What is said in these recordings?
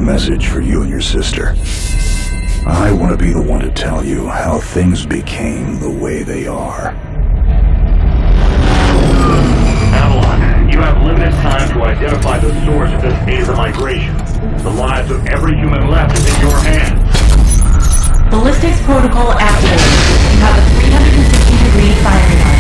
message for you and your sister. I want to be the one to tell you how things became the way they are. Avalon, you have limited time to identify the source of this XADA migration. The lives of every human left is in your hands. Ballistics protocol activated. You have a 360-degree firing line.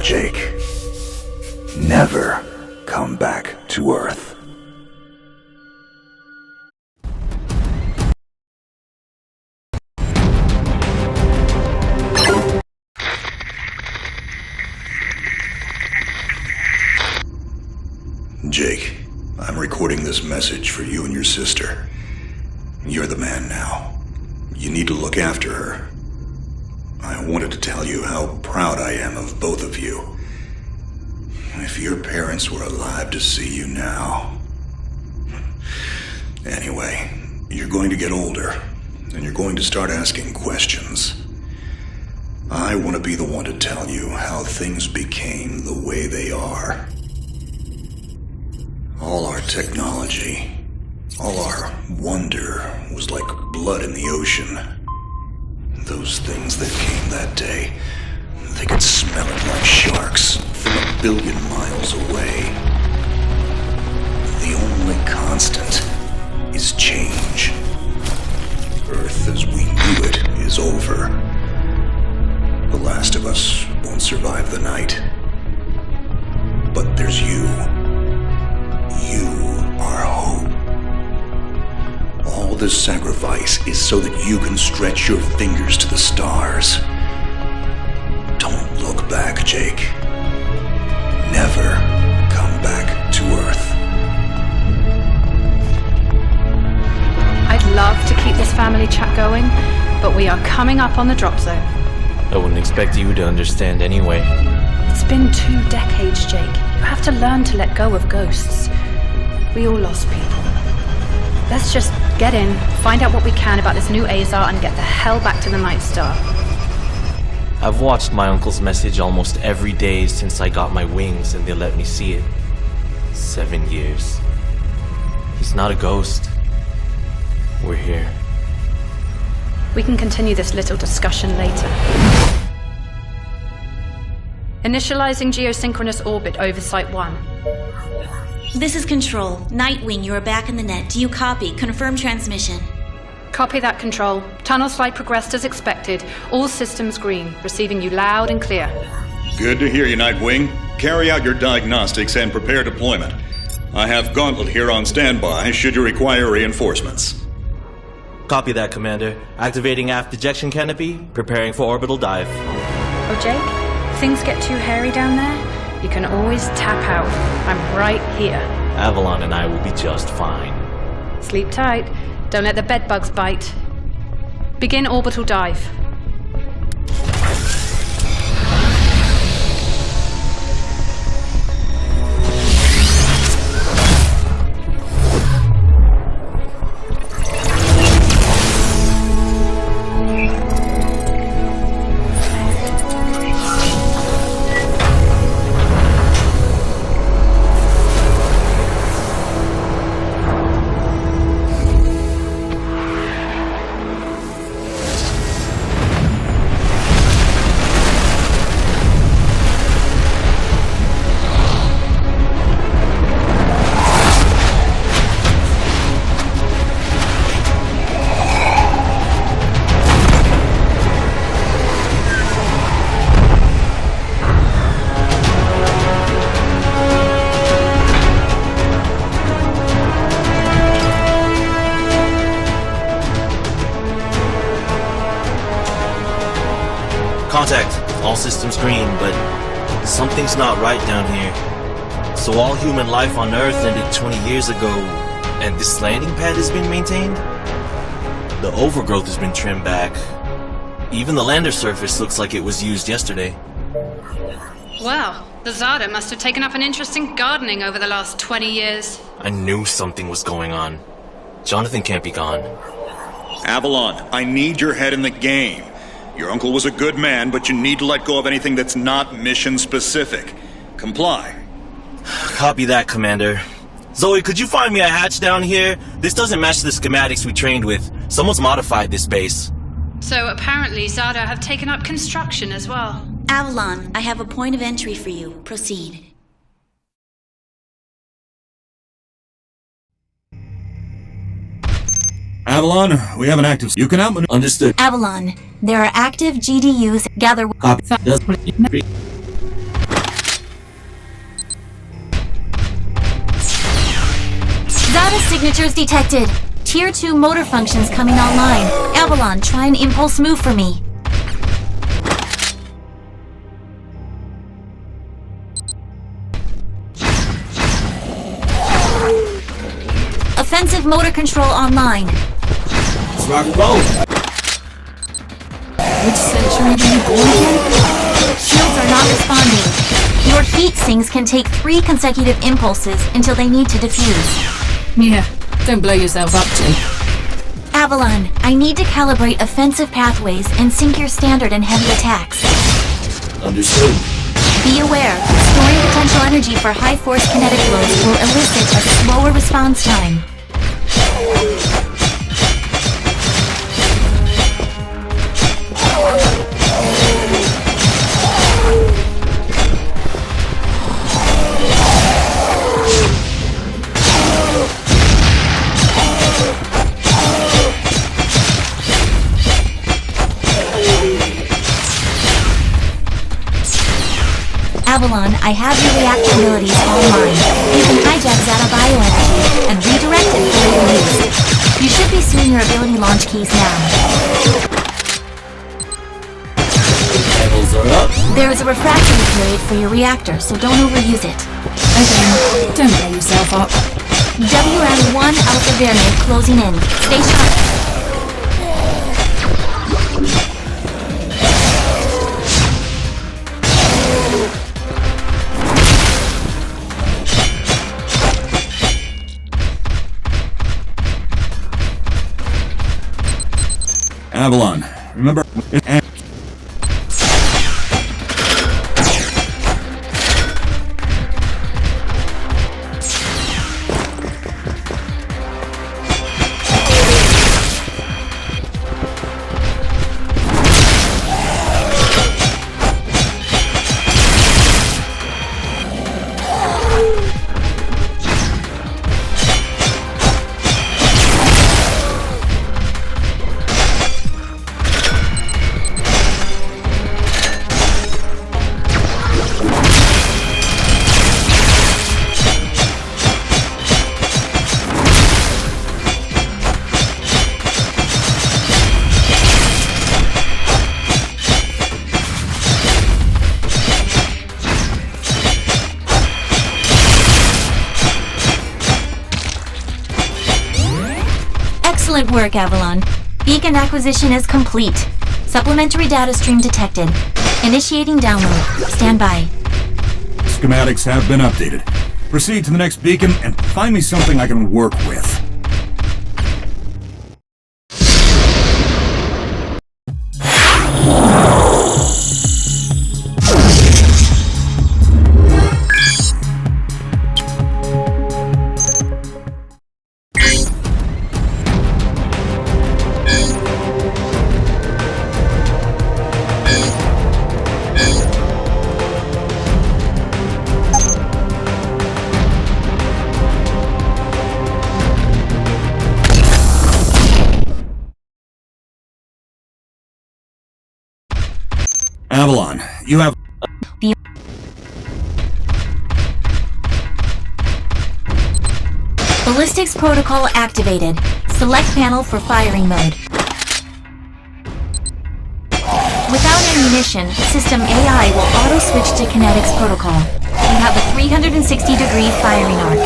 Jake. Never come back to Earth. Jake, I'm recording this message for you and your sister. You're the man now. You need to look after her. I wanted to tell you how proud I am of both of you. If your parents were alive to see you now. Anyway, you're going to get older, and you're going to start asking questions. I want to be the one to tell you how things became the way they are. All our technology, all our wonder was like blood in the ocean. Those things that came that day, they could smell it like sharks from 1 billion miles away. The only constant is change. Earth as we knew it is over. The last of us won't survive the night. But there's you. You are hope. All this sacrifice is so that you can stretch your fingers to the stars. Don't look back, Jake. Never come back to Earth. I'd love to keep this family chat going, but we are coming up on the drop zone. I wouldn't expect you to understand anyway. It's been 2 decades, Jake. You have to learn to let go of ghosts. We all lost people. Let's just get in, find out what we can about this new Azar, and get the hell back to the Night Star. I've watched my uncle's message almost every day since I got my wings and they let me see it. 7 years. He's not a ghost. We're here. We can continue this little discussion later. Initializing geosynchronous orbit over Site 1. This is Control. Nightwing, you are back in the net. Do you copy? Confirm transmission. Copy that, Control. Tunnel slide progressed as expected. All systems green. Receiving you loud and clear. Good to hear you, Nightwing. Carry out your diagnostics and prepare deployment. I have Gauntlet here on standby should you require reinforcements. Copy that, Commander. Activating aft ejection canopy, preparing for orbital dive. Oh, Jake? If things get too hairy down there, you can always tap out. I'm right here. Avalon and I will be just fine. Sleep tight. Don't let the bedbugs bite. Begin orbital dive. Contact. All systems green, but something's not right down here. So all human life on Earth ended 20 years ago, and this landing pad has been maintained? The overgrowth has been trimmed back. Even the lander surface looks like it was used yesterday. Wow, the XADA must have taken up an interest in gardening over the last 20 years. I knew something was going on. Jonathan can't be gone. Avalon, I need your head in the game. Your uncle was a good man, but you need to let go of anything that's not mission-specific. Comply. Copy that, Commander. Zoe, could you find me a hatch down here? This doesn't match the schematics we trained with. Someone's modified this base. So apparently XADA have taken up construction as well. Avalon, I have a point of entry for you. Proceed. Avalon, we have an active... You can outmaneuver... Understood. Avalon, there are active GDUs. Gather... Copy. XADA signatures detected. Tier 2 motor functions coming online. Avalon, try an impulse move for me. Offensive motor control online. Let's rock and roll. Which century are you born again? Shields are not responding. Your heat sinks can take 3 consecutive impulses until they need to defuse. Yeah, don't blow yourself up, Jake. Avalon, I need to calibrate offensive pathways and sync your standard and heavy attacks. Understood. Be aware, storing potential energy for high-force kinetic blows will elicit a slower response time. Avalon, I have your reactor abilities all mine. You can hijack XADA bioenergy and redirect it for later use. You should be seeing your ability launch keys now. Levels are up. There is a refractory period for your reactor, so don't overuse it. Again, don't blow yourself up. WM1 Alpha Vernier closing in. Stay sharp. Avalon, remember... Excellent work, Avalon. Beacon acquisition is complete. Supplementary data stream detected. Initiating download. Stand by. Schematics have been updated. Proceed to the next beacon and find me something I can work with. Avalon, you have... Ballistics protocol activated. Select panel for firing mode. Without ammunition, System AI will auto-switch to Kinetics protocol. You have a 360-degree firing arc.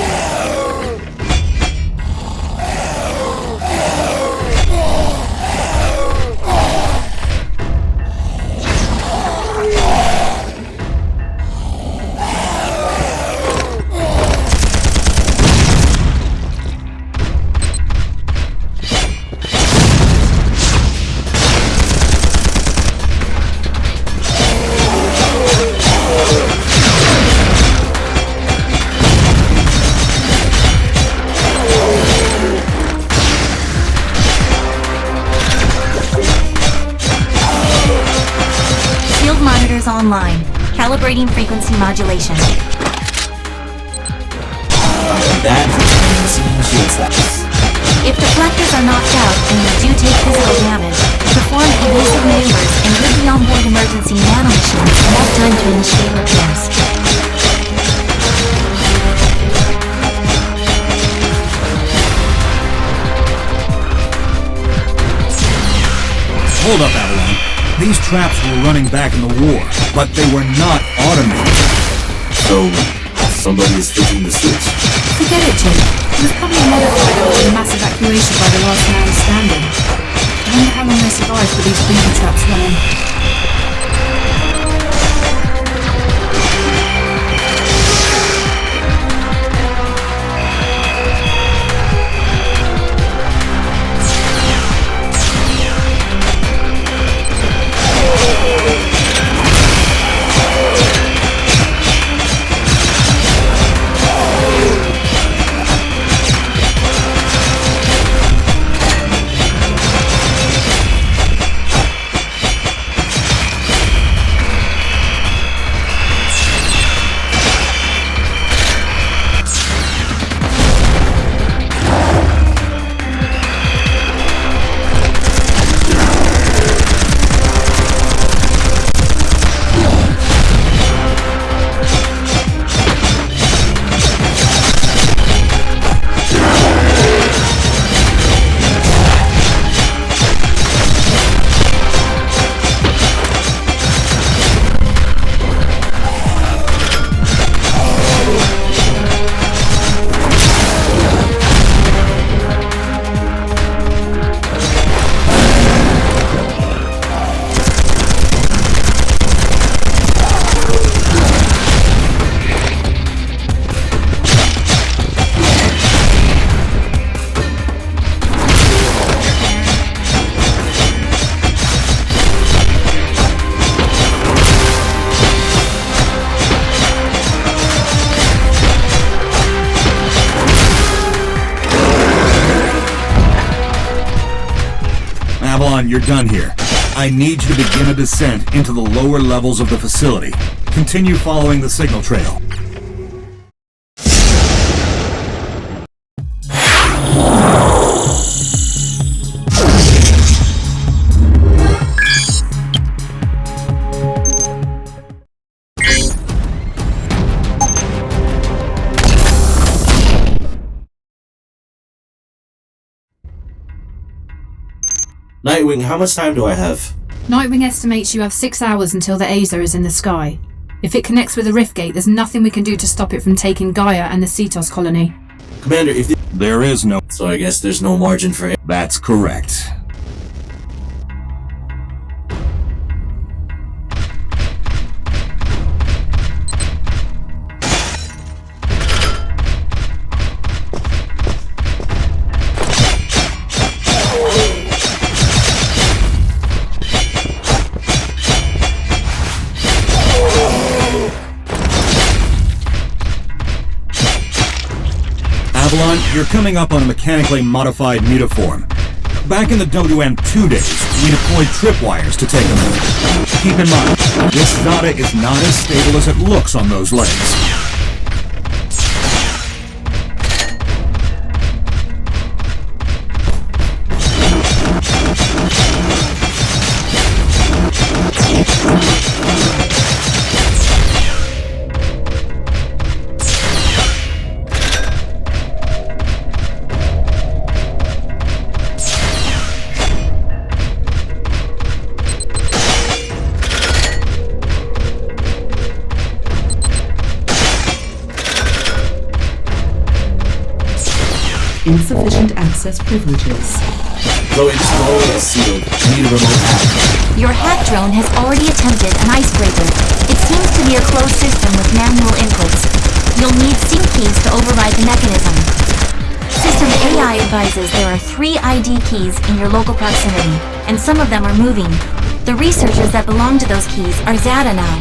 Online. Calibrating frequency modulation. That seems useless. If deflectors are knocked out and you do take physical damage, perform evasive maneuvers and rid the onboard emergency nanomachines enough time to initiate repairs. Hold up, Avalon. These traps were running back in the war, but they were not automated. So, somebody is flipping the switch. Forget it, Jake. It was probably a modified after the mass evacuation by the last man standing. I wonder how long they survived with these booby traps running. You're done here. I need you to begin a descent into the lower levels of the facility. Continue following the signal trail. Nightwing, how much time do I have? Nightwing estimates you have 6 hours until the XADA is in the sky. If it connects with the rift gate, there's nothing we can do to stop it from taking Gaia and the Cetos colony. Commander, if there is no... So I guess there's no margin for... That's correct. You're coming up on a mechanically modified mutaform. Back in the WM2 days, we deployed tripwires to take them out. Keep in mind, this XADA is not as stable as it looks on those legs. Insufficient access privileges. Chloe, this hallway is sealed. I need a remote hack. Your hack drone has already attempted an icebreaker. It seems to be a closed system with manual inputs. You'll need sync keys to override the mechanism. System AI advises there are 3 ID keys in your local proximity, and some of them are moving. The researchers that belong to those keys are XADA now.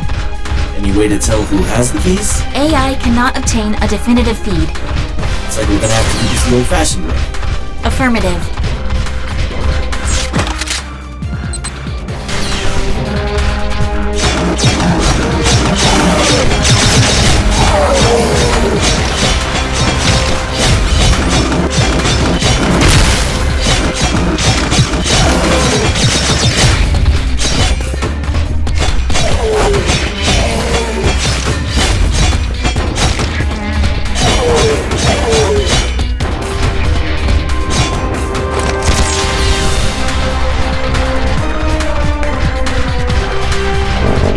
Any way to tell who has the keys? AI cannot obtain a definitive feed. It's like we're gonna have to do this the old-fashioned way. Affirmative.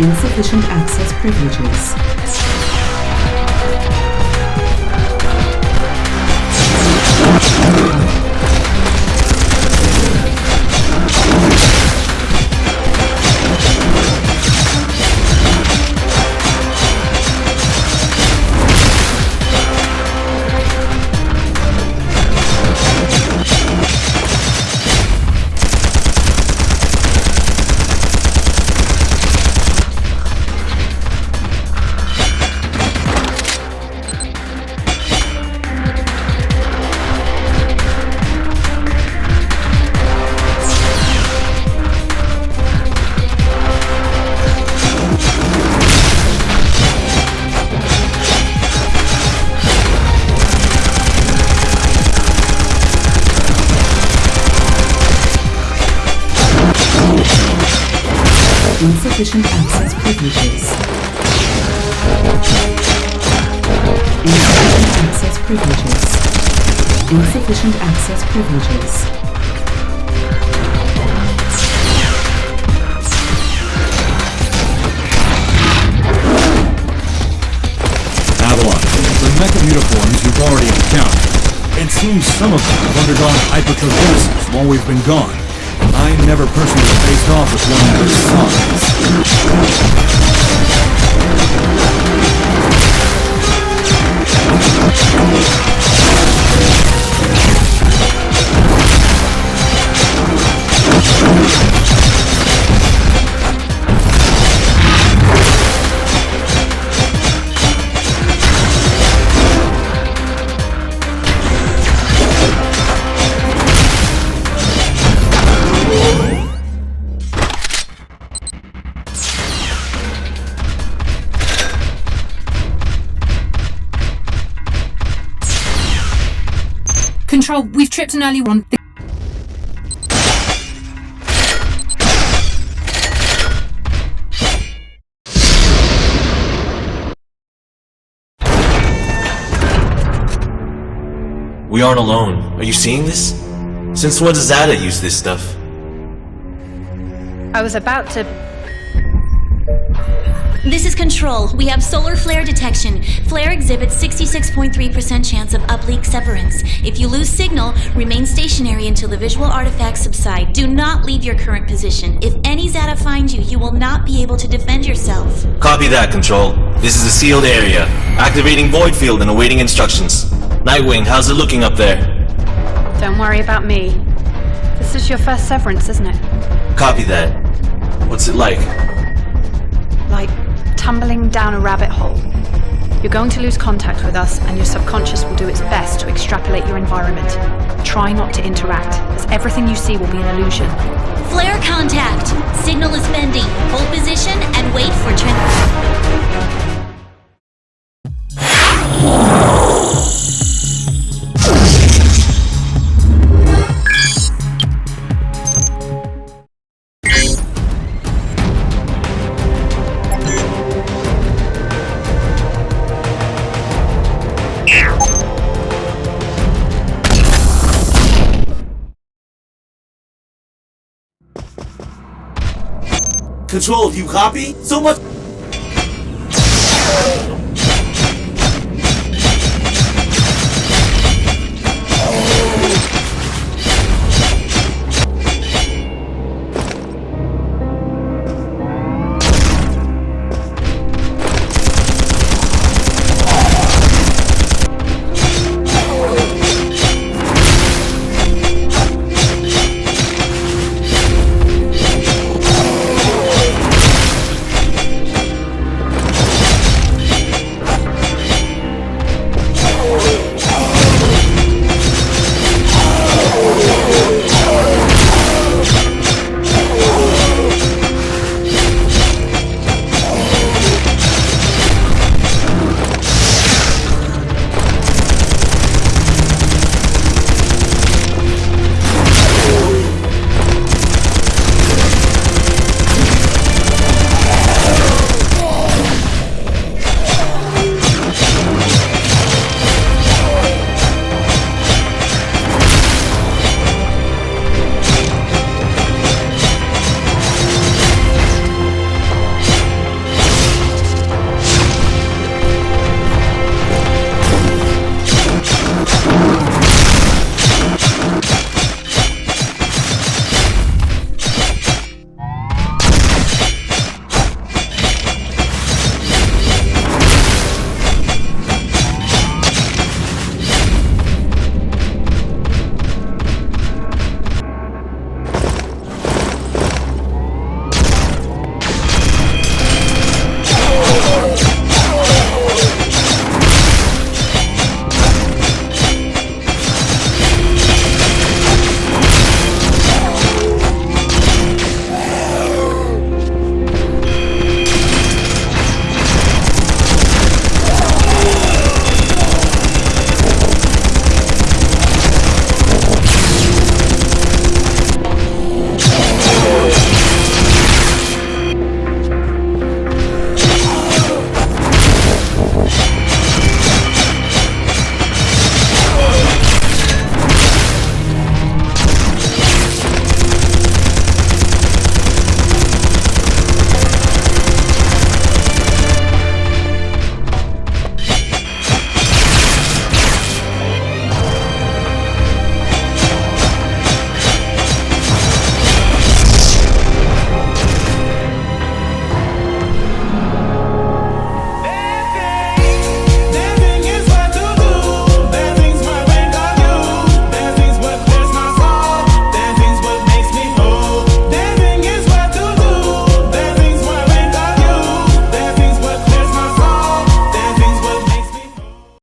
Insufficient access privileges. Insufficient access privileges. Insufficient access privileges. Insufficient access privileges. Avalon, the mecha uniforms you've already encountered. It seems some of them have undergone hypertrogenesis while we've been gone. I never personally faced off with one of their Control, we've tripped an early one. We aren't alone. Are you seeing this? Since when does XADA use this stuff? I was about to... This is Control. We have solar flare detection. Flare exhibits 66.3% chance of uplink severance. If you lose signal, remain stationary until the visual artifacts subside. Do not leave your current position. If any XADA finds you, you will not be able to defend yourself. Copy that, Control. This is a sealed area. Activating void field and awaiting instructions. Nightwing, how's it looking up there? Don't worry about me. This is your first severance, isn't it? Copy that. What's it like? Like tumbling down a rabbit hole. You're going to lose contact with us, and your subconscious will do its best to extrapolate your environment. Try not to interact, as everything you see will be an illusion. Flare contact! Signal is bending. Hold position and wait for Control, do you copy? So much.